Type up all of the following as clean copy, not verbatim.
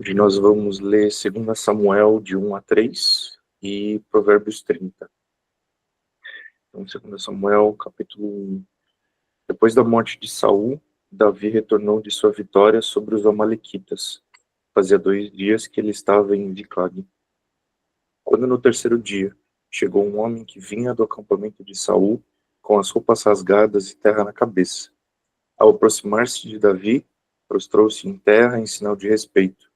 Hoje nós vamos ler 2 Samuel de 1 a 3 e Provérbios 30. Então, 2 Samuel, capítulo 1. Depois da morte de Saul, Davi retornou de sua vitória sobre os amalequitas. Fazia 2 dias que ele estava em Ziclag. Quando no terceiro dia chegou um homem que vinha do acampamento de Saul com as roupas rasgadas e terra na cabeça. Ao aproximar-se de Davi, prostrou-se em terra em sinal de respeito.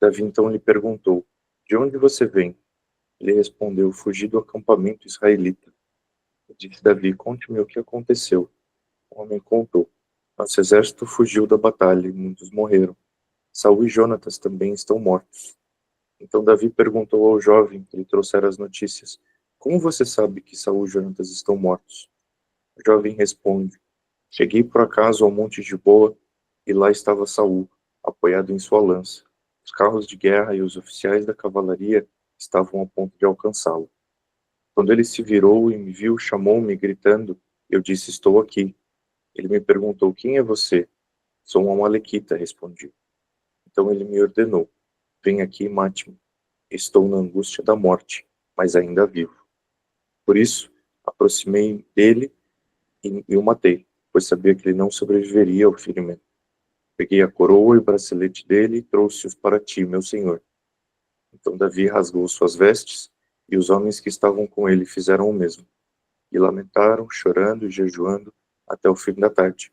Davi então lhe perguntou: "De onde você vem?" Ele respondeu: "Fugi do acampamento israelita." Disse Davi: "Conte-me o que aconteceu." O homem contou: "Nosso exército fugiu da batalha e muitos morreram. Saul e Jonatas também estão mortos." Então Davi perguntou ao jovem que lhe trouxera as notícias: "Como você sabe que Saul e Jonatas estão mortos?" O jovem responde: "Cheguei por acaso ao monte de Boa e lá estava Saul, apoiado em sua lança. Os carros de guerra e os oficiais da cavalaria estavam a ponto de alcançá-lo. Quando ele se virou e me viu, chamou-me, gritando. Eu disse: Estou aqui. Ele me perguntou: Quem é você? Sou um amalequita, respondi. Então ele me ordenou: Vem aqui e mate-me. Estou na angústia da morte, mas ainda vivo. Por isso, aproximei dele e o matei, pois sabia que ele não sobreviveria ao ferimento. Peguei a coroa e o bracelete dele e trouxe-os para ti, meu senhor." Então Davi rasgou suas vestes, e os homens que estavam com ele fizeram o mesmo. E lamentaram, chorando e jejuando, até o fim da tarde,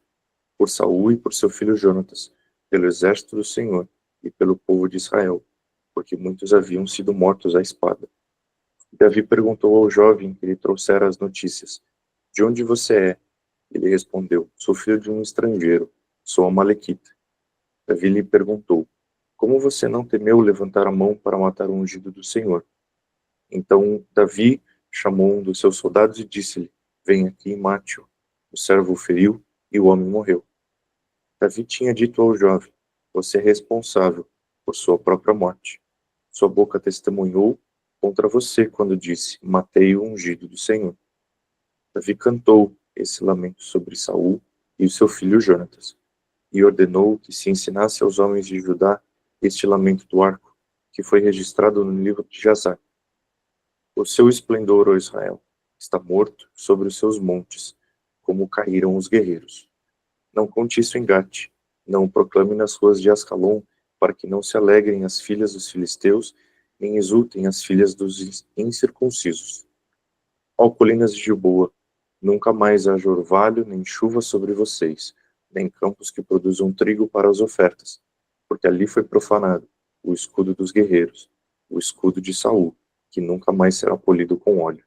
por Saul e por seu filho Jonatas, pelo exército do Senhor e pelo povo de Israel, porque muitos haviam sido mortos à espada. Davi perguntou ao jovem que lhe trouxera as notícias: "De onde você é?" Ele respondeu: "Sou filho de um estrangeiro, sou amalequita." Davi lhe perguntou: "Como você não temeu levantar a mão para matar o ungido do Senhor?" Então Davi chamou um dos seus soldados e disse-lhe: "Venha aqui e mate-o." O servo o feriu e o homem morreu. Davi tinha dito ao jovem: "Você é responsável por sua própria morte. Sua boca testemunhou contra você quando disse: Matei o ungido do Senhor." Davi cantou esse lamento sobre Saul e o seu filho Jonatas, e ordenou que se ensinasse aos homens de Judá este lamento do arco, que foi registrado no livro de Jazar. O seu esplendor, ó Israel, está morto sobre os seus montes, como caíram os guerreiros. Não conte isso em Gate, não o proclame nas ruas de Ascalon, para que não se alegrem as filhas dos filisteus, nem exultem as filhas dos incircuncisos. Ó colinas de Gilboa, nunca mais haja orvalho nem chuva sobre vocês, nem campos que produzam trigo para as ofertas, porque ali foi profanado o escudo dos guerreiros, o escudo de Saul, que nunca mais será polido com óleo.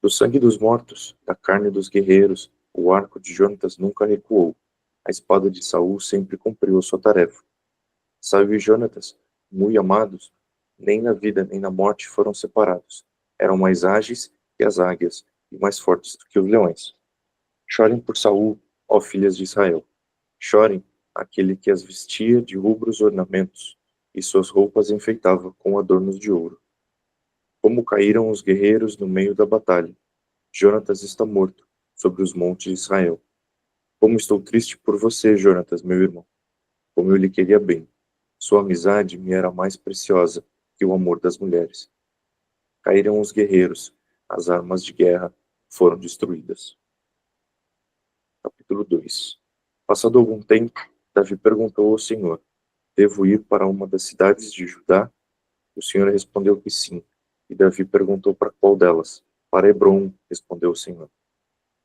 Do sangue dos mortos, da carne dos guerreiros, o arco de Jonatas nunca recuou. A espada de Saul sempre cumpriu a sua tarefa. Saul e Jonatas, muito amados, nem na vida nem na morte foram separados. Eram mais ágeis que as águias e mais fortes do que os leões. Chorem por Saul, ó filhas de Israel. Chorem aquele que as vestia de rubros ornamentos e suas roupas enfeitava com adornos de ouro. Como caíram os guerreiros no meio da batalha. Jonatas está morto sobre os montes de Israel. Como estou triste por você, Jonatas, meu irmão. Como eu lhe queria bem. Sua amizade me era mais preciosa que o amor das mulheres. Caíram os guerreiros, as armas de guerra foram destruídas. Capítulo 2. Passado algum tempo, Davi perguntou ao Senhor: Devo ir para uma das cidades de Judá? O Senhor respondeu que sim. E Davi perguntou para qual delas? Para Hebrom, respondeu o Senhor.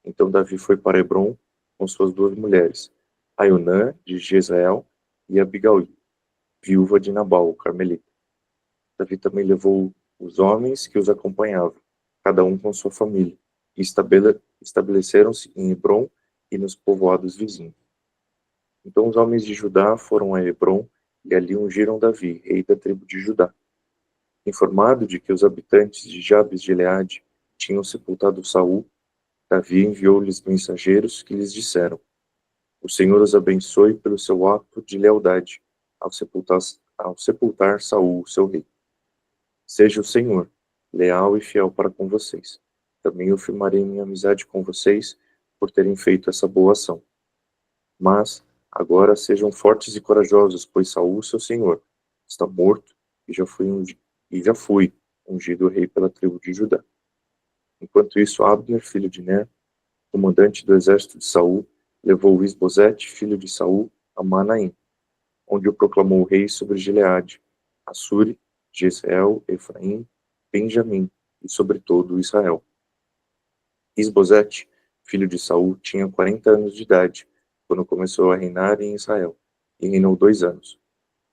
Então Davi foi para Hebrom com suas 2 mulheres, Aionã, de Jezreel, e Abigail, viúva de Nabal, o carmelita. Davi também levou os homens que os acompanhavam, cada um com sua família, e estabeleceram-se em Hebrom e nos povoados vizinhos. Então os homens de Judá foram a Hebrom e ali ungiram Davi, rei da tribo de Judá. Informado de que os habitantes de Jabes de Gileade tinham sepultado Saul, Davi enviou-lhes mensageiros que lhes disseram: O Senhor os abençoe pelo seu ato de lealdade ao sepultar Saul, seu rei. Seja o Senhor leal e fiel para com vocês. Também eu firmarei minha amizade com vocês por terem feito essa boa ação. Mas agora sejam fortes e corajosos, pois Saul, seu senhor, está morto e já foi ungido rei pela tribo de Judá. Enquanto isso, Abner, filho de Ner, comandante do exército de Saul, levou Isbosete, filho de Saul, a Manaim, onde o proclamou rei sobre Gileade, Assuri, Jezreel, Efraim, Benjamim e sobre todo Israel. Isbosete, filho de Saul, tinha 40 anos de idade quando começou a reinar em Israel, e reinou 2 anos.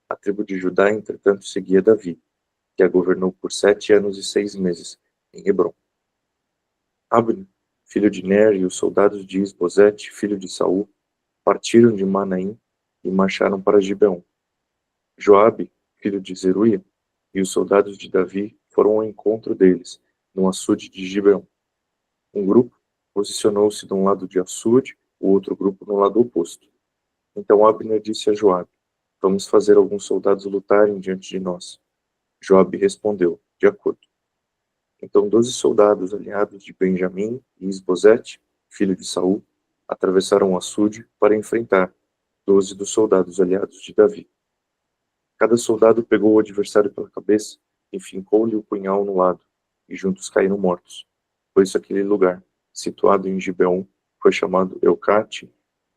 A tribo de Judá, entretanto, seguia Davi, que a governou por 7 anos e 6 meses, em Hebrom. Abner, filho de Ner, e os soldados de Isbosete, filho de Saul, partiram de Manaim e marcharam para Gibeon. Joabe, filho de Zeruia, e os soldados de Davi foram ao encontro deles, no açude de Gibeon. Um grupo posicionou-se de um lado de açude, o outro grupo no lado oposto. Então Abner disse a Joabe: Vamos fazer alguns soldados lutarem diante de nós. Joabe respondeu: De acordo. Então 12 soldados aliados de Benjamim e Isbosete, filho de Saul, atravessaram o açude para enfrentar 12 dos soldados aliados de Davi. Cada soldado pegou o adversário pela cabeça e fincou-lhe o punhal no lado, e juntos caíram mortos. Por isso aquele lugar, situado em Gibeon, foi chamado Eucate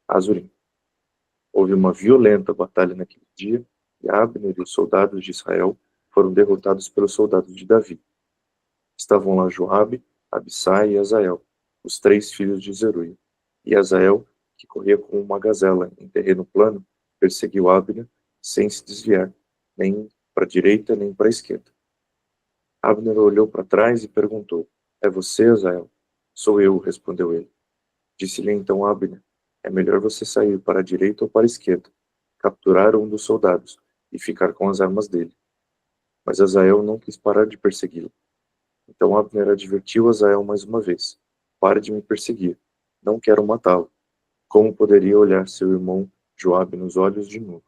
Azurim. Houve uma violenta batalha naquele dia, e Abner e os soldados de Israel foram derrotados pelos soldados de Davi. Estavam lá Joabe, Abissai e Azael, os 3 filhos de Zeruia. E Azael, que corria como uma gazela em terreno plano, perseguiu Abner sem se desviar, nem para a direita nem para a esquerda. Abner olhou para trás e perguntou: É você, Azael? Sou eu, respondeu ele. Disse-lhe então Abner: É melhor você sair para a direita ou para a esquerda, capturar um dos soldados e ficar com as armas dele. Mas Azael não quis parar de persegui-lo. Então Abner advertiu Azael mais uma vez: Pare de me perseguir. Não quero matá-lo. Como poderia olhar seu irmão Joabe nos olhos de novo?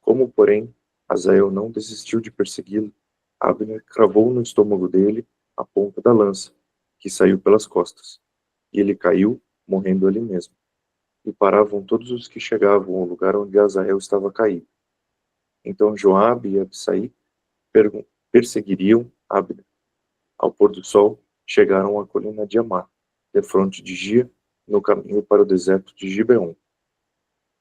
Como, porém, Azael não desistiu de persegui-lo, Abner cravou no estômago dele a ponta da lança, que saiu pelas costas, e ele caiu, morrendo ali mesmo. E paravam todos os que chegavam ao lugar onde Azael estava caído. Então Joabe e Abissai perseguiriam Abner. Ao pôr do sol, chegaram à colina de Amá, defronte de Gia, no caminho para o deserto de Gibeon.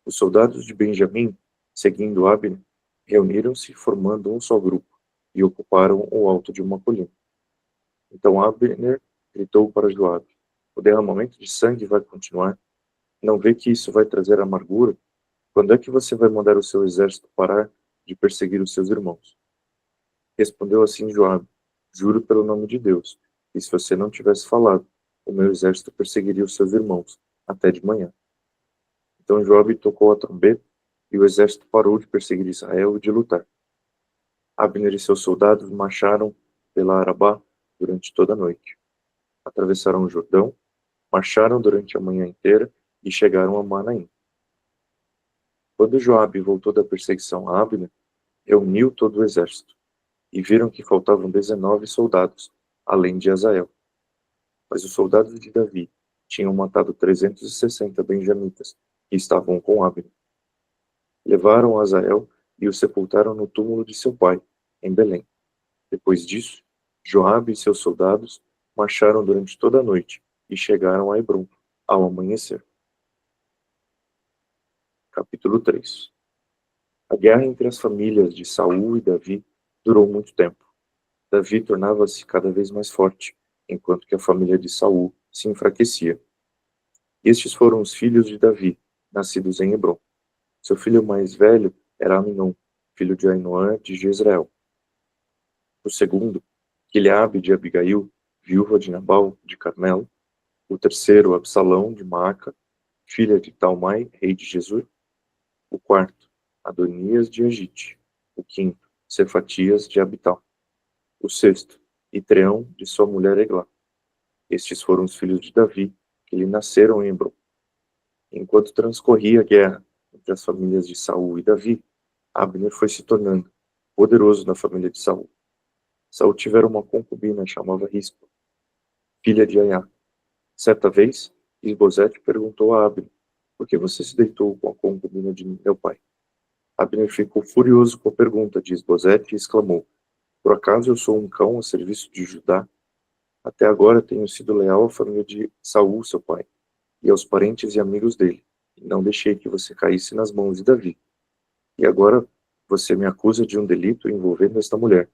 Os soldados de Benjamim, seguindo Abner, reuniram-se formando um só grupo e ocuparam o alto de uma colina. Então Abner gritou para Joabe: O derramamento de sangue vai continuar? Não vê que isso vai trazer amargura? Quando é que você vai mandar o seu exército parar de perseguir os seus irmãos? Respondeu assim Joabe: Juro pelo nome de Deus, que se você não tivesse falado, o meu exército perseguiria os seus irmãos até de manhã. Então Joabe tocou a trombeta e o exército parou de perseguir Israel e de lutar. Abner e seus soldados marcharam pela Arabá durante toda a noite. Atravessaram o Jordão, marcharam durante a manhã inteira e chegaram a Manaim. Quando Joabe voltou da perseguição a Abner, reuniu todo o exército, e viram que faltavam 19 soldados, além de Azael. Mas os soldados de Davi tinham matado 360 benjamitas, que estavam com Abner. Levaram Azael e o sepultaram no túmulo de seu pai, em Belém. Depois disso, Joabe e seus soldados marcharam durante toda a noite e chegaram a Hebrom ao amanhecer. Capítulo 3. A guerra entre as famílias de Saul e Davi durou muito tempo. Davi tornava-se cada vez mais forte, enquanto que a família de Saul se enfraquecia. Estes foram os filhos de Davi, nascidos em Hebrom. Seu filho mais velho era Aminon, filho de Ainoã de Jezreel. O segundo, Quileabe de Abigail, viúva de Nabal de Carmelo. O terceiro, Absalão de Maaca, filha de Talmai, rei de Gesur. O quarto, Adonias de Agite. O quinto, Cefatias de Abital. O sexto, Itreão de sua mulher Eglá. Estes foram os filhos de Davi, que lhe nasceram em Hebrom. Enquanto transcorria a guerra entre as famílias de Saul e Davi, Abner foi se tornando poderoso na família de Saul. Saul tivera uma concubina chamada Rispa, filha de Aiá. Certa vez, Isbosete perguntou a Abner: Por que você se deitou com a concubina de meu pai? Abner ficou furioso com a pergunta de Isbosete e exclamou: Por acaso eu sou um cão a serviço de Judá? Até agora tenho sido leal à família de Saul, seu pai, e aos parentes e amigos dele, e não deixei que você caísse nas mãos de Davi. E agora você me acusa de um delito envolvendo esta mulher.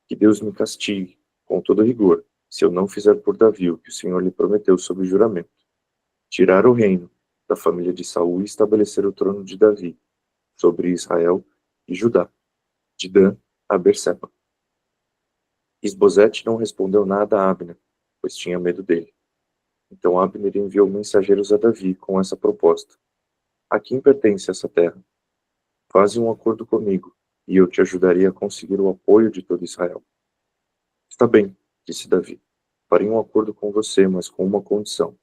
Que Deus me castigue, com todo rigor, se eu não fizer por Davi o que o Senhor lhe prometeu sob juramento: tirar o reino da família de Saul e estabelecer o trono de Davi sobre Israel e Judá, de Dan a Berseba. Isbosete não respondeu nada a Abner, pois tinha medo dele. Então Abner enviou mensageiros a Davi com essa proposta: A quem pertence essa terra? Faze um acordo comigo, e eu te ajudarei a conseguir o apoio de todo Israel. Está bem, disse Davi. Farei um acordo com você, mas com uma condição: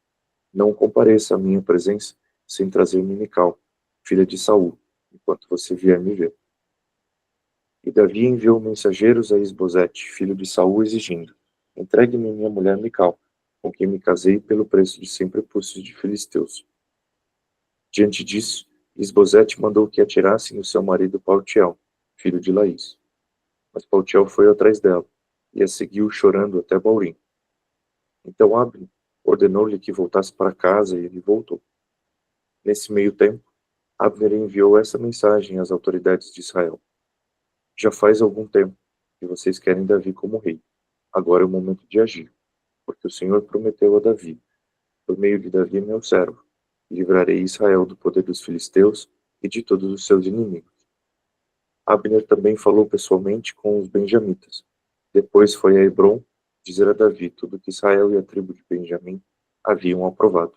não compareça à minha presença sem trazer-me Mical, filha de Saul, enquanto você vier me ver. E Davi enviou mensageiros a Isbosete, filho de Saul, exigindo: Entregue-me minha mulher Mical, com quem me casei pelo preço de 100 prepúcios de filisteus. Diante disso, Isbosete mandou que atirassem o seu marido Paltiel, filho de Laís. Mas Paltiel foi atrás dela, e a seguiu chorando até Baurim. Então Abner ordenou-lhe que voltasse para casa, e ele voltou. Nesse meio tempo, Abner enviou essa mensagem às autoridades de Israel: Já faz algum tempo que vocês querem Davi como rei. Agora é o momento de agir, porque o Senhor prometeu a Davi: Por meio de Davi, meu servo, livrarei Israel do poder dos filisteus e de todos os seus inimigos. Abner também falou pessoalmente com os benjamitas. Depois foi a Hebrom dizer a Davi tudo que Israel e a tribo de Benjamim haviam aprovado.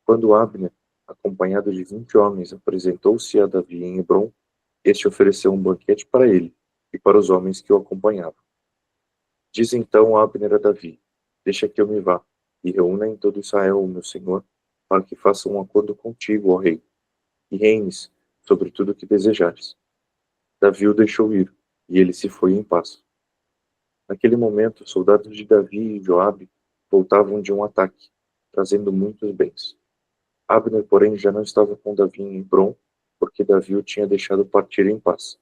Quando Abner, acompanhado de 20 homens, apresentou-se a Davi em Hebrom, este ofereceu um banquete para ele e para os homens que o acompanhavam. Diz então Abner a Davi: Deixa que eu me vá, e reúna em todo Israel o meu senhor, para que faça um acordo contigo, ó rei, e reines sobre tudo o que desejares. Davi o deixou ir, e ele se foi em paz. Naquele momento, os soldados de Davi e Joabe voltavam de um ataque, trazendo muitos bens. Abner, porém, já não estava com Davi em Hebrom, porque Davi o tinha deixado partir em paz.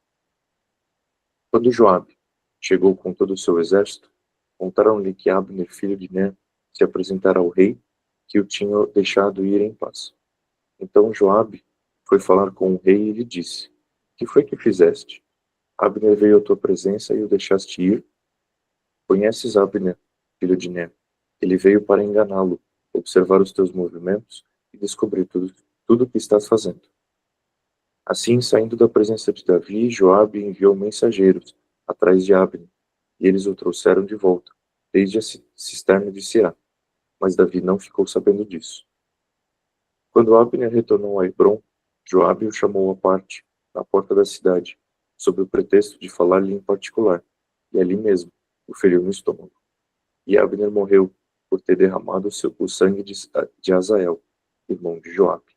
Quando Joabe chegou com todo o seu exército, contaram-lhe que Abner, filho de Ner, se apresentara ao rei, que o tinha deixado ir em paz. Então Joabe foi falar com o rei e lhe disse: Que foi que fizeste? Abner veio à tua presença e o deixaste ir? Conheces Abner, filho de Ner? Ele veio para enganá-lo, observar os teus movimentos e descobrir tudo o que estás fazendo. Assim, saindo da presença de Davi, Joabe enviou mensageiros atrás de Abner, e eles o trouxeram de volta, desde a cisterna de Sirá. Mas Davi não ficou sabendo disso. Quando Abner retornou a Hebrom, Joabe o chamou à parte, na porta da cidade, sob o pretexto de falar-lhe em particular, e ali mesmo o feriu no estômago. E Abner morreu por ter derramado o sangue de Azael, irmão de Joabe.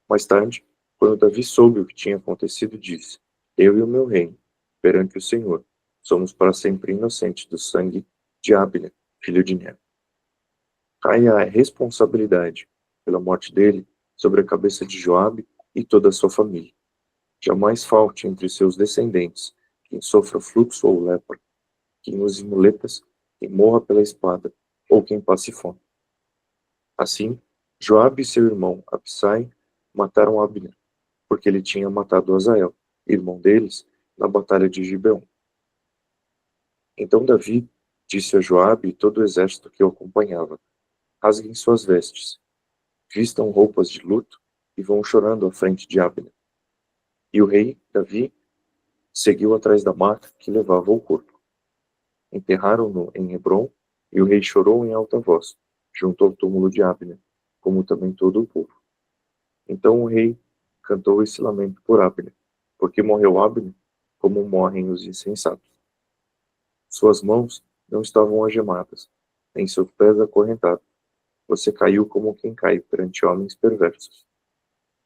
Mais tarde, quando Davi soube o que tinha acontecido, disse: Eu e o meu reino, perante o Senhor, somos para sempre inocentes do sangue de Abner, filho de Ner. Caia a responsabilidade pela morte dele sobre a cabeça de Joabe e toda a sua família. Jamais falte entre seus descendentes quem sofra fluxo ou lepra, quem use muletas, quem morra pela espada, ou quem passe fome. Assim, Joabe e seu irmão Abissai mataram Abner, porque ele tinha matado Azael, irmão deles, na batalha de Gibeon. Então Davi disse a Joabe e todo o exército que o acompanhava: Rasguem suas vestes, vistam roupas de luto e vão chorando à frente de Abner. E o rei, Davi, seguiu atrás da maca que levava o corpo. Enterraram-no em Hebrom, e o rei chorou em alta voz, junto ao túmulo de Abner, como também todo o povo. Então o rei cantou esse lamento por Abner, porque morreu Abner, como morrem os insensatos. Suas mãos não estavam algemadas, nem seus pés acorrentados. Você caiu como quem cai perante homens perversos.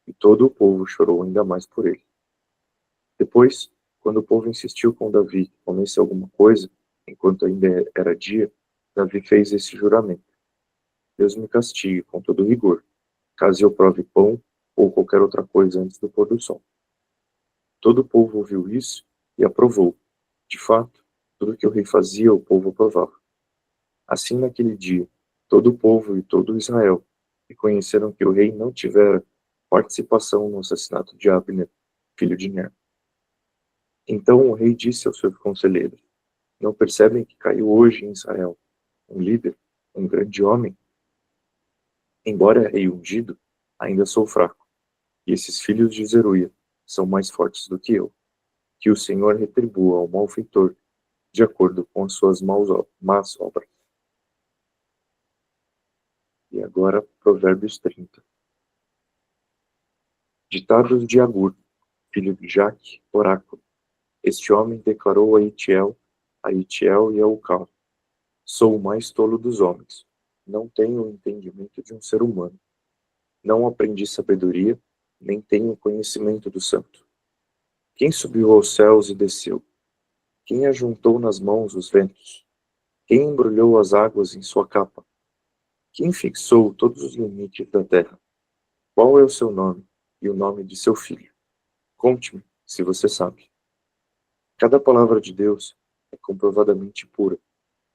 E todo o povo chorou ainda mais por ele. Depois, quando o povo insistiu com Davi que comesse alguma coisa, enquanto ainda era dia, Davi fez esse juramento: Deus me castigue com todo rigor, caso eu prove pão ou qualquer outra coisa antes do pôr do sol. Todo o povo ouviu isso e aprovou. De fato, tudo que o rei fazia, o povo aprovava. Assim, naquele dia, todo o povo e todo Israel reconheceram que o rei não tivera participação no assassinato de Abner, filho de Ner. Então o rei disse aos seus conselheiros: Não percebem que caiu hoje em Israel um líder, um grande homem? Embora rei ungido, ainda sou fraco, e esses filhos de Zeruia são mais fortes do que eu. Que o Senhor retribua ao malfeitor de acordo com as suas más obras. E agora, Provérbios 30. Ditados de Agur, filho de Jaque, oráculo. Este homem declarou a Itiel e a Ucal: Sou o mais tolo dos homens. Não tenho o entendimento de um ser humano. Não aprendi sabedoria, nem tenho conhecimento do santo. Quem subiu aos céus e desceu? Quem ajuntou nas mãos os ventos? Quem embrulhou as águas em sua capa? Quem fixou todos os limites da terra? Qual é o seu nome e o nome de seu filho? Conte-me, se você sabe. Cada palavra de Deus é comprovadamente pura.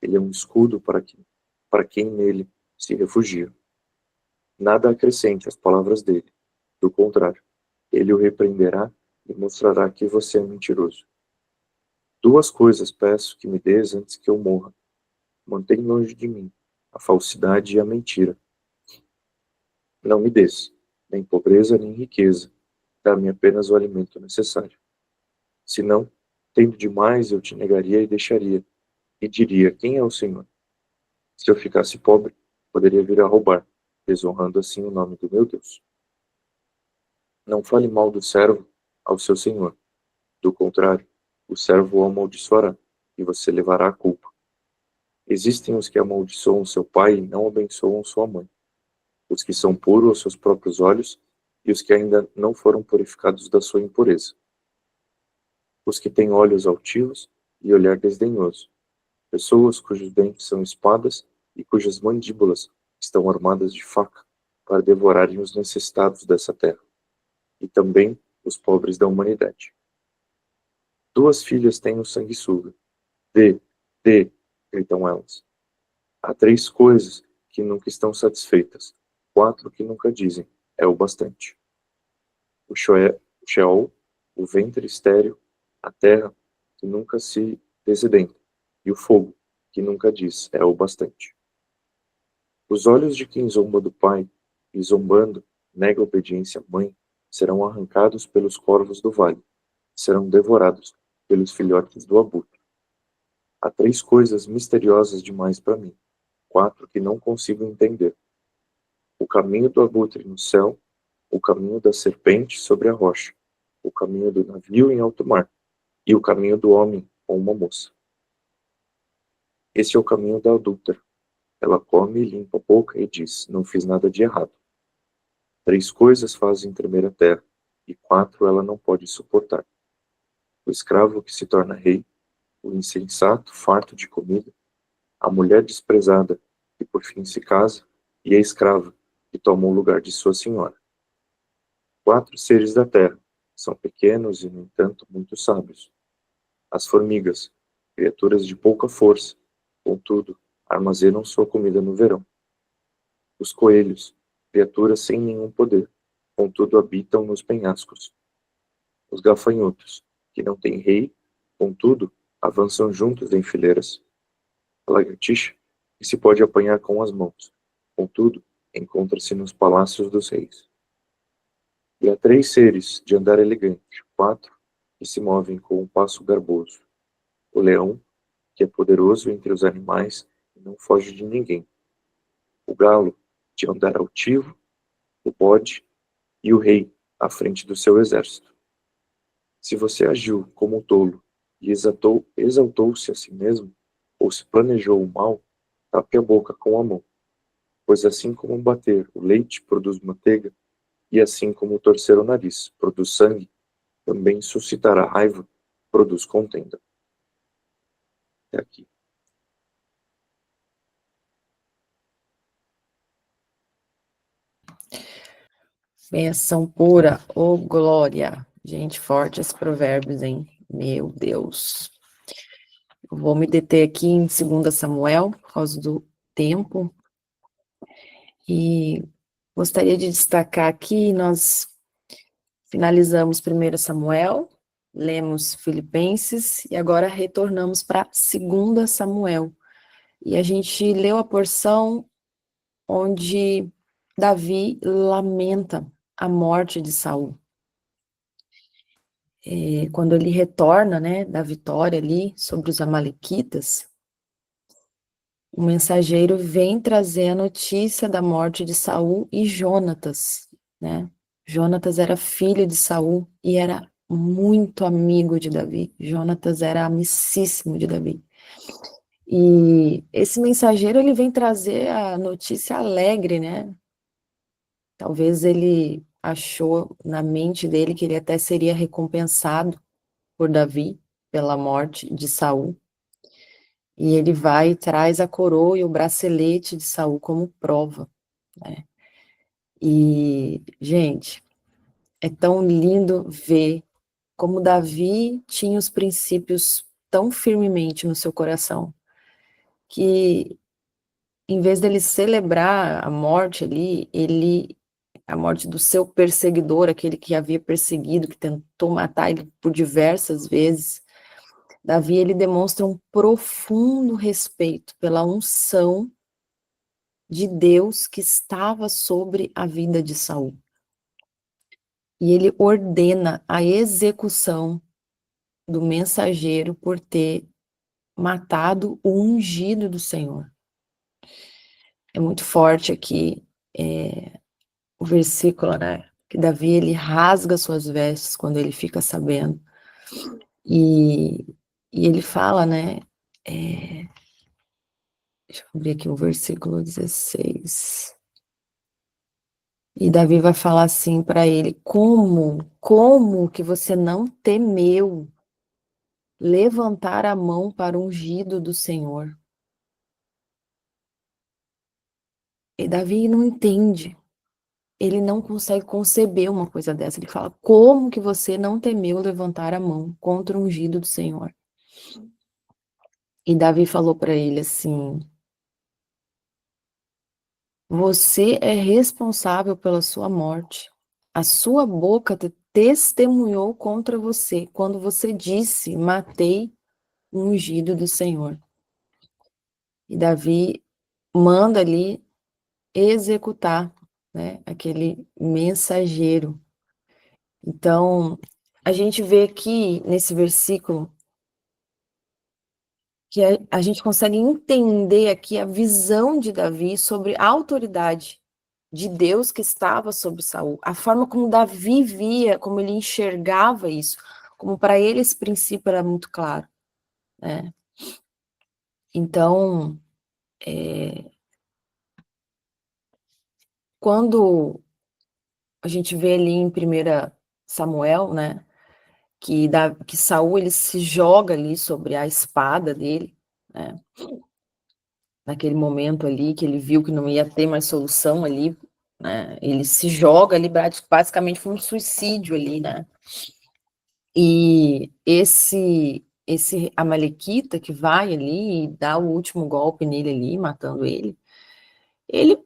Ele é um escudo para quem nele se refugia. Nada acrescente às palavras dele. Do contrário, ele o repreenderá e mostrará que você é mentiroso. Duas coisas peço que me dês antes que eu morra. Mantém longe de mim a falsidade e a mentira. Não me des, nem pobreza nem riqueza. Dá-me apenas o alimento necessário. Senão, tendo demais, eu te negaria e deixaria, e diria: Quem é o Senhor? Se eu ficasse pobre, poderia vir a roubar, desonrando assim o nome do meu Deus. Não fale mal do servo ao seu senhor. Do contrário, o servo o amaldiçoará, e você levará a culpa. Existem os que amaldiçoam seu pai e não abençoam sua mãe, os que são puros aos seus próprios olhos e os que ainda não foram purificados da sua impureza. Os que têm olhos altivos e olhar desdenhoso, pessoas cujos dentes são espadas e cujas mandíbulas estão armadas de faca para devorarem os necessitados dessa terra, e também os pobres da humanidade. Duas filhas têm o sanguessuga. Dê, dê, gritam elas. Há três coisas que nunca estão satisfeitas, quatro que nunca dizem, é o bastante. O Sheol, o ventre estéril, a terra, que nunca se desdenta, e o fogo, que nunca diz, é o bastante. Os olhos de quem zomba do pai, e zombando, nega a obediência à mãe, serão arrancados pelos corvos do vale, serão devorados pelos filhotes do abutre. Há três coisas misteriosas demais para mim, quatro que não consigo entender. O caminho do abutre no céu, o caminho da serpente sobre a rocha, o caminho do navio em alto mar, e o caminho do homem com uma moça. Esse é o caminho da adúltera. Ela come, limpa a boca e diz: Não fiz nada de errado. Três coisas fazem tremer a terra, e quatro ela não pode suportar: o escravo que se torna rei, o insensato farto de comida, a mulher desprezada que por fim se casa, e a escrava que toma o lugar de sua senhora. Quatro seres da terra são pequenos e, no entanto, muito sábios. As formigas, criaturas de pouca força, contudo, armazenam sua comida no verão. Os coelhos, criaturas sem nenhum poder, contudo habitam nos penhascos. Os gafanhotos, que não têm rei, contudo, avançam juntos em fileiras. A lagartixa, que se pode apanhar com as mãos, contudo, encontra-se nos palácios dos reis. E há três seres de andar elegante, quatro que se movem com um passo garboso. O leão, que é poderoso entre os animais e não foge de ninguém. O galo, de andar altivo, o bode e o rei à frente do seu exército. Se você agiu como um tolo e exaltou-se a si mesmo, ou se planejou o mal, tape a boca com a mão, pois assim como bater o leite produz manteiga, e assim como torcer o nariz produz sangue, também suscitará raiva, produz contenda. Até aqui. Bênção pura, ô glória. Gente, forte esse provérbios, hein? Meu Deus. Eu vou me deter aqui em 2 Samuel, por causa do tempo. E gostaria de destacar aqui, nós finalizamos 1 Samuel, lemos Filipenses, e agora retornamos para 2 Samuel. E a gente leu a porção onde Davi lamenta a morte de Saul. Quando ele retorna, né, da vitória ali sobre os amalequitas, o mensageiro vem trazer a notícia da morte de Saul e Jonatas, né? Jonatas era filho de Saul e era muito amigo de Davi. Jonatas era amicíssimo de Davi. E esse mensageiro, ele vem trazer a notícia alegre, né? Talvez ele achou na mente dele que ele até seria recompensado por Davi pela morte de Saul. E ele vai e traz a coroa e o bracelete de Saul como prova, né? E, gente, é tão lindo ver como Davi tinha os princípios tão firmemente no seu coração, que em vez dele celebrar a morte ali, a morte do seu perseguidor, aquele que havia perseguido, que tentou matar ele por diversas vezes, Davi, ele demonstra um profundo respeito pela unção de Deus que estava sobre a vida de Saul. E ele ordena a execução do mensageiro por ter matado o ungido do Senhor. É muito forte aqui o versículo, né? Que Davi, ele rasga suas vestes quando ele fica sabendo. E ele fala, né? Deixa eu abrir aqui o versículo 16. E Davi vai falar assim para ele: como que você não temeu levantar a mão para o ungido do Senhor? E Davi não entende. Ele não consegue conceber uma coisa dessa. Ele fala: como que você não temeu levantar a mão contra o ungido do Senhor? E Davi falou para ele assim: você é responsável pela sua morte. A sua boca testemunhou contra você quando você disse: matei o ungido do Senhor. E Davi manda ali executar, né, aquele mensageiro. Então, a gente vê aqui nesse versículo que a gente consegue entender aqui a visão de Davi sobre a autoridade de Deus que estava sobre Saul, a forma como Davi via, como ele enxergava isso, como para ele esse princípio era muito claro, né? Então, quando a gente vê ali em 1 Samuel, né, que Saul ele se joga ali sobre a espada dele, né, naquele momento ali que ele viu que não ia ter mais solução ali, né, ele se joga ali, basicamente foi um suicídio ali, né, e esse amalequita que vai ali e dá o último golpe nele ali, matando ele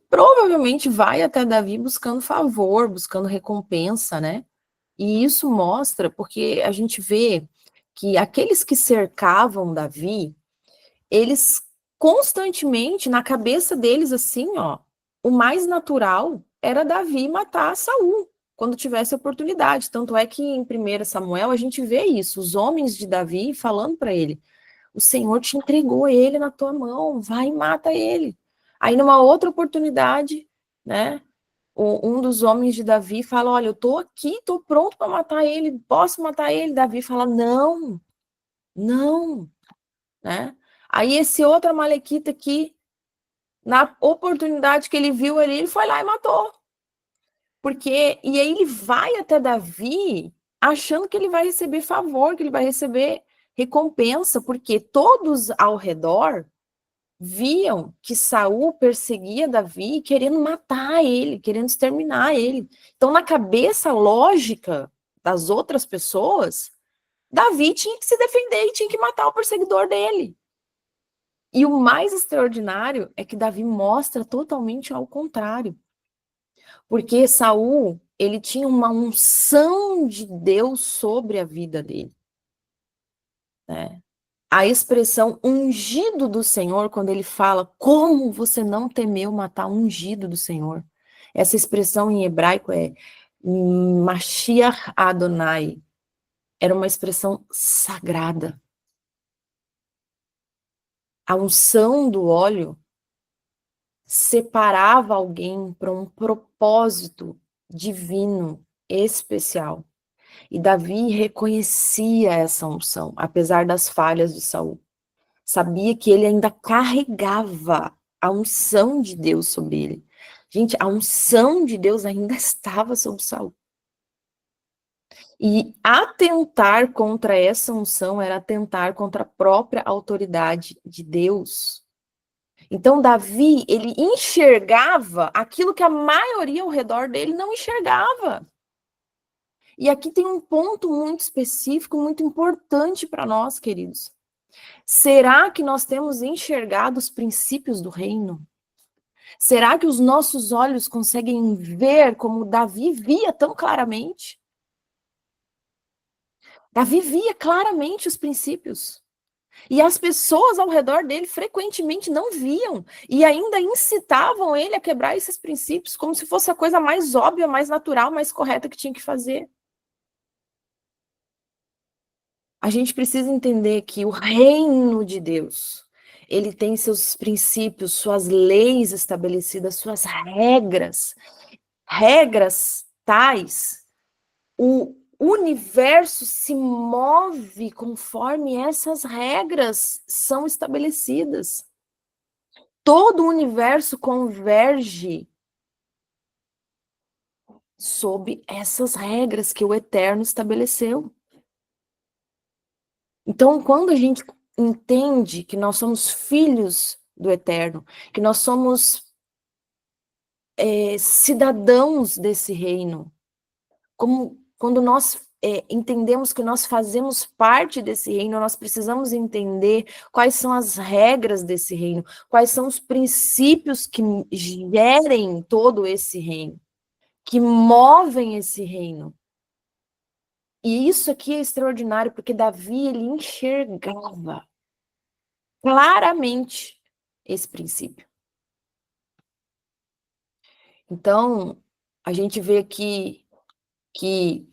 provavelmente vai até Davi buscando favor, buscando recompensa, né, e isso mostra, porque a gente vê que aqueles que cercavam Davi, eles constantemente, na cabeça deles, assim, ó, o mais natural era Davi matar Saul, quando tivesse oportunidade. Tanto é que em 1 Samuel a gente vê isso, os homens de Davi falando para ele: o Senhor te entregou ele na tua mão, vai e mata ele. Aí numa outra oportunidade, né, um dos homens de Davi fala: olha, eu tô aqui, tô pronto para matar ele, posso matar ele? Davi fala: não, não, né? Aí esse outro amalequita aqui, na oportunidade que ele viu ali, ele foi lá e matou. E aí ele vai até Davi achando que ele vai receber favor, que ele vai receber recompensa, porque todos ao redor viam que Saul perseguia Davi, querendo matar ele, querendo exterminar ele. Então, na cabeça lógica das outras pessoas, Davi tinha que se defender e tinha que matar o perseguidor dele. E o mais extraordinário é que Davi mostra totalmente ao contrário. Porque Saul, ele tinha uma unção de Deus sobre a vida dele, né? A expressão ungido do Senhor, quando ele fala, como você não temeu matar o ungido do Senhor? Essa expressão em hebraico é Mashiach Adonai. Era uma expressão sagrada. A unção do óleo separava alguém para um propósito divino especial. E Davi reconhecia essa unção, apesar das falhas de Saul. Sabia que ele ainda carregava a unção de Deus sobre ele. Gente, a unção de Deus ainda estava sobre Saul. E atentar contra essa unção era atentar contra a própria autoridade de Deus. Então, Davi, ele enxergava aquilo que a maioria ao redor dele não enxergava. E aqui tem um ponto muito específico, muito importante para nós, queridos. Será que nós temos enxergado os princípios do reino? Será que os nossos olhos conseguem ver como Davi via tão claramente? Davi via claramente os princípios. E as pessoas ao redor dele frequentemente não viam e ainda incitavam ele a quebrar esses princípios como se fosse a coisa mais óbvia, mais natural, mais correta que tinha que fazer. A gente precisa entender que o reino de Deus, ele tem seus princípios, suas leis estabelecidas, suas regras tais. O universo se move conforme essas regras são estabelecidas. Todo o universo converge sob essas regras que o Eterno estabeleceu. Então, quando a gente entende que nós somos filhos do Eterno, que nós somos cidadãos desse reino, quando nós entendemos que nós fazemos parte desse reino, nós precisamos entender quais são as regras desse reino, quais são os princípios que gerem todo esse reino, que movem esse reino. E isso aqui é extraordinário, porque Davi, ele enxergava claramente esse princípio. Então, a gente vê aqui que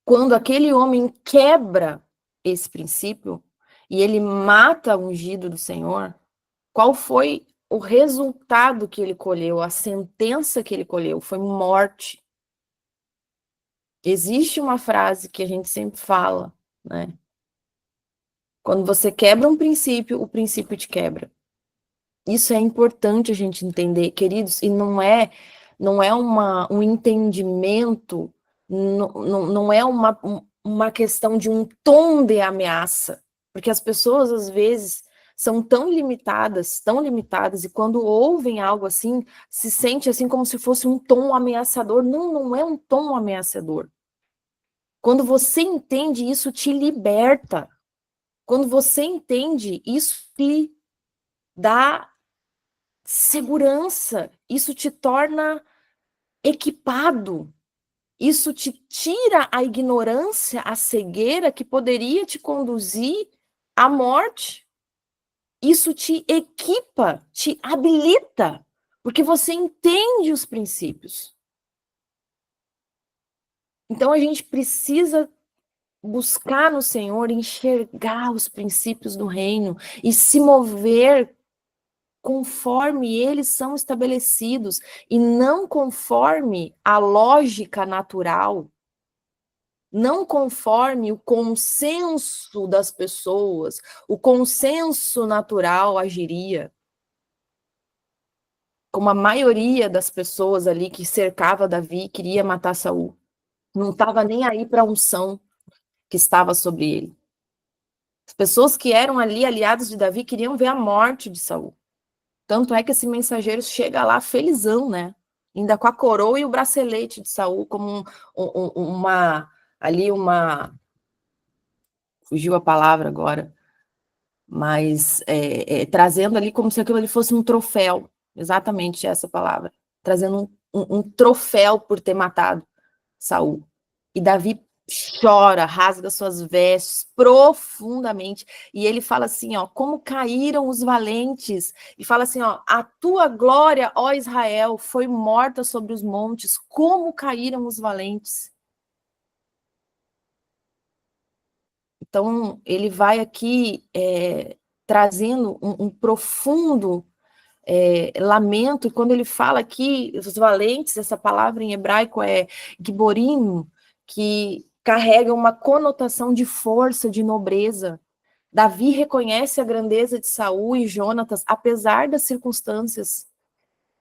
quando aquele homem quebra esse princípio e ele mata o ungido do Senhor, qual foi o resultado que ele colheu, a sentença que ele colheu? Foi morte. Existe uma frase que a gente sempre fala, né? Quando você quebra um princípio, o princípio te quebra. Isso é importante a gente entender, queridos, e não é um entendimento, não é uma questão de um tom de ameaça, porque as pessoas, às vezes, são tão limitadas, e quando ouvem algo assim, se sente assim como se fosse um tom ameaçador. Não é um tom ameaçador. Quando você entende, isso te liberta. Quando você entende, isso te dá segurança, isso te torna equipado, isso te tira a ignorância, a cegueira que poderia te conduzir à morte. Isso te equipa, te habilita, porque você entende os princípios. Então a gente precisa buscar no Senhor, enxergar os princípios do reino e se mover conforme eles são estabelecidos e não conforme a lógica natural, não conforme o consenso das pessoas, o consenso natural agiria. Como a maioria das pessoas ali que cercava Davi queria matar Saul. Não estava nem aí para a unção que estava sobre ele. As pessoas que eram ali aliados de Davi queriam ver a morte de Saul. Tanto é que esse mensageiro chega lá felizão, né? Ainda com a coroa e o bracelete de Saul, como fugiu a palavra agora, mas trazendo ali como se aquilo ali fosse um troféu, exatamente essa palavra, trazendo um troféu por ter matado Saul. E Davi chora, rasga suas vestes profundamente, e ele fala assim, ó, como caíram os valentes, e fala assim, ó, a tua glória, ó Israel, foi morta sobre os montes, como caíram os valentes. Então, ele vai aqui trazendo um profundo lamento, e quando ele fala aqui, os valentes, essa palavra em hebraico é giborim, que carrega uma conotação de força, de nobreza. Davi reconhece a grandeza de Saul e Jonatas, apesar das circunstâncias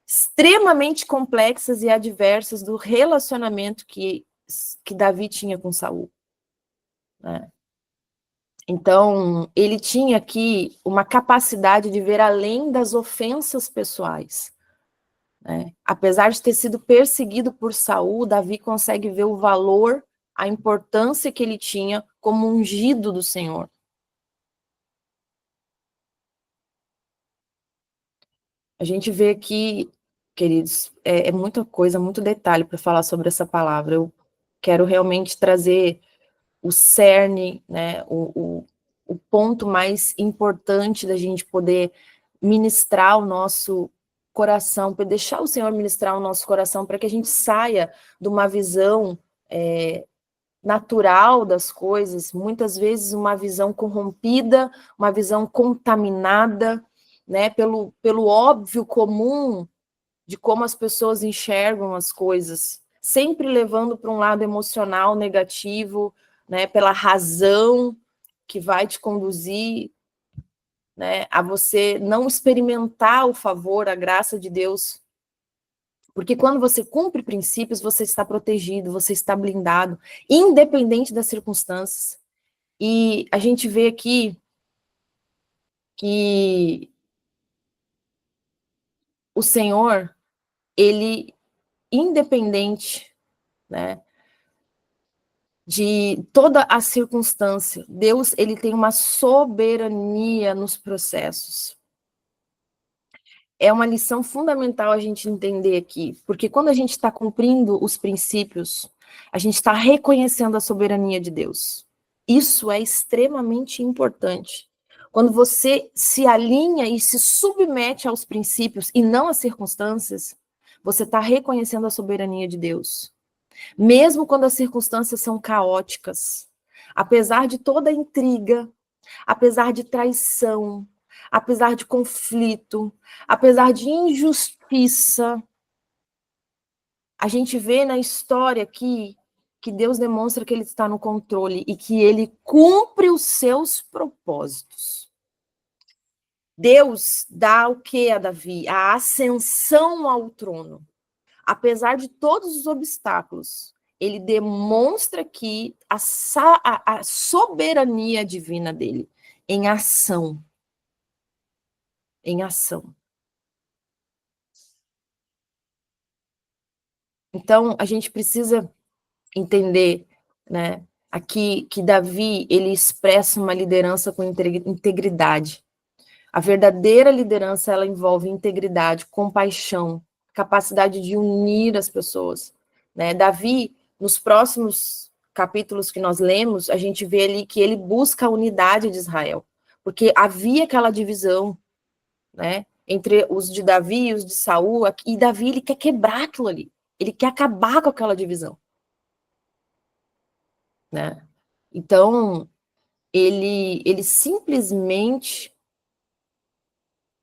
extremamente complexas e adversas do relacionamento que Davi tinha com Saul, né? Então, ele tinha aqui uma capacidade de ver além das ofensas pessoais, né? Apesar de ter sido perseguido por Saul, Davi consegue ver o valor, a importância que ele tinha como ungido do Senhor. A gente vê aqui, queridos, é muita coisa, muito detalhe para falar sobre essa palavra. Eu quero realmente trazer o cerne, né, o ponto mais importante da gente poder ministrar o nosso coração, para deixar o Senhor ministrar o nosso coração, para que a gente saia de uma visão natural das coisas, muitas vezes uma visão corrompida, uma visão contaminada, né, pelo óbvio comum de como as pessoas enxergam as coisas, sempre levando para um lado emocional negativo, né, pela razão que vai te conduzir, né, a você não experimentar o favor, a graça de Deus. Porque quando você cumpre princípios, você está protegido, você está blindado, independente das circunstâncias. E a gente vê aqui que o Senhor, ele, independente, né, de toda a circunstância, Deus, ele tem uma soberania nos processos. É uma lição fundamental a gente entender aqui, porque quando a gente está cumprindo os princípios, a gente está reconhecendo a soberania de Deus. Isso é extremamente importante. Quando você se alinha e se submete aos princípios e não às circunstâncias, você está reconhecendo a soberania de Deus. Mesmo quando as circunstâncias são caóticas, apesar de toda a intriga, apesar de traição, apesar de conflito, apesar de injustiça, a gente vê na história aqui que Deus demonstra que ele está no controle e que ele cumpre os seus propósitos. Deus dá o que a Davi? A ascensão ao trono. Apesar de todos os obstáculos, ele demonstra aqui a soberania divina dele em ação. Em ação. Então, a gente precisa entender, né, aqui que Davi, ele expressa uma liderança com integridade. A verdadeira liderança, ela envolve integridade, compaixão, capacidade de unir as pessoas, né? Davi, nos próximos capítulos que nós lemos, a gente vê ali que ele busca a unidade de Israel, porque havia aquela divisão, né, entre os de Davi e os de Saul, e Davi, ele quer quebrar aquilo ali, ele quer acabar com aquela divisão, né? Então, ele simplesmente,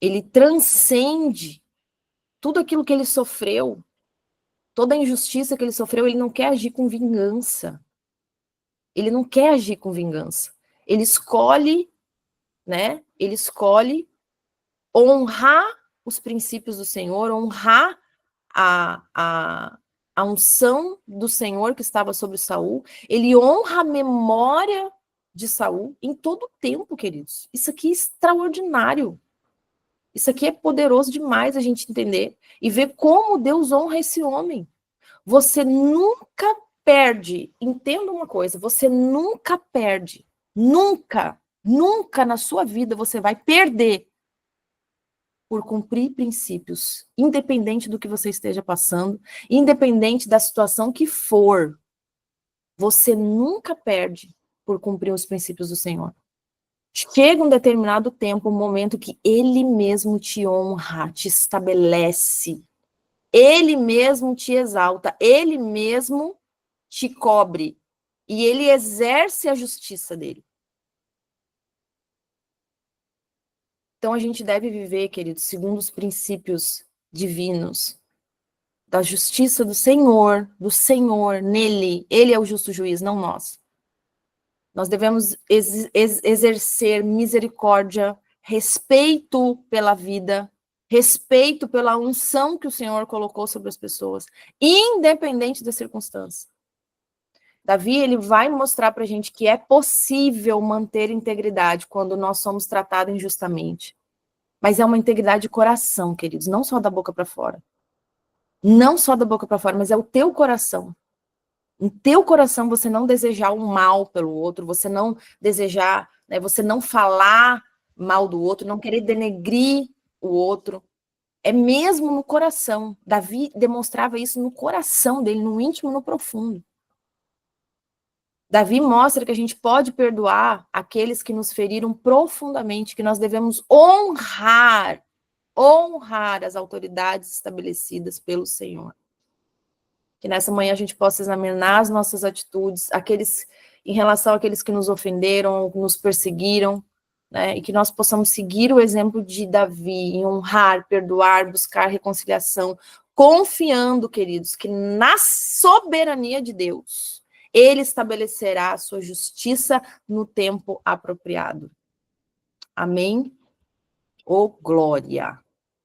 ele transcende tudo aquilo que ele sofreu, toda a injustiça que ele sofreu, ele não quer agir com vingança. Ele não quer agir com vingança. Ele escolhe, né? Ele escolhe honrar os princípios do Senhor, honrar a unção do Senhor que estava sobre Saul. Ele honra a memória de Saul em todo o tempo, queridos. Isso aqui é extraordinário. Isso aqui é poderoso demais a gente entender e ver como Deus honra esse homem. Você nunca perde, entenda uma coisa, você nunca perde, nunca na sua vida você vai perder por cumprir princípios, independente do que você esteja passando, independente da situação que for, você nunca perde por cumprir os princípios do Senhor. Chega um determinado tempo, um momento que Ele mesmo te honra, te estabelece, Ele mesmo te exalta, Ele mesmo te cobre, e Ele exerce a justiça dele. Então a gente deve viver, queridos, segundo os princípios divinos, da justiça do Senhor, nele. Ele é o justo juiz, não nós. Nós devemos exercer misericórdia, respeito pela vida, respeito pela unção que o Senhor colocou sobre as pessoas, independente da circunstância. Davi, ele vai mostrar para a gente que é possível manter integridade quando nós somos tratados injustamente. Mas é uma integridade de coração, queridos, não só da boca para fora. Não só da boca para fora, mas é o teu coração. Em teu coração você não desejar o mal pelo outro, você não desejar, né, você não falar mal do outro, não querer denegrir o outro. É mesmo no coração. Davi demonstrava isso no coração dele, no íntimo, no profundo. Davi mostra que a gente pode perdoar aqueles que nos feriram profundamente, que nós devemos honrar as autoridades estabelecidas pelo Senhor. Que nessa manhã a gente possa examinar as nossas atitudes, em relação àqueles que nos ofenderam, nos perseguiram, né? E que nós possamos seguir o exemplo de Davi em honrar, perdoar, buscar reconciliação, confiando, queridos, que na soberania de Deus, Ele estabelecerá a sua justiça no tempo apropriado. Amém? Ô glória!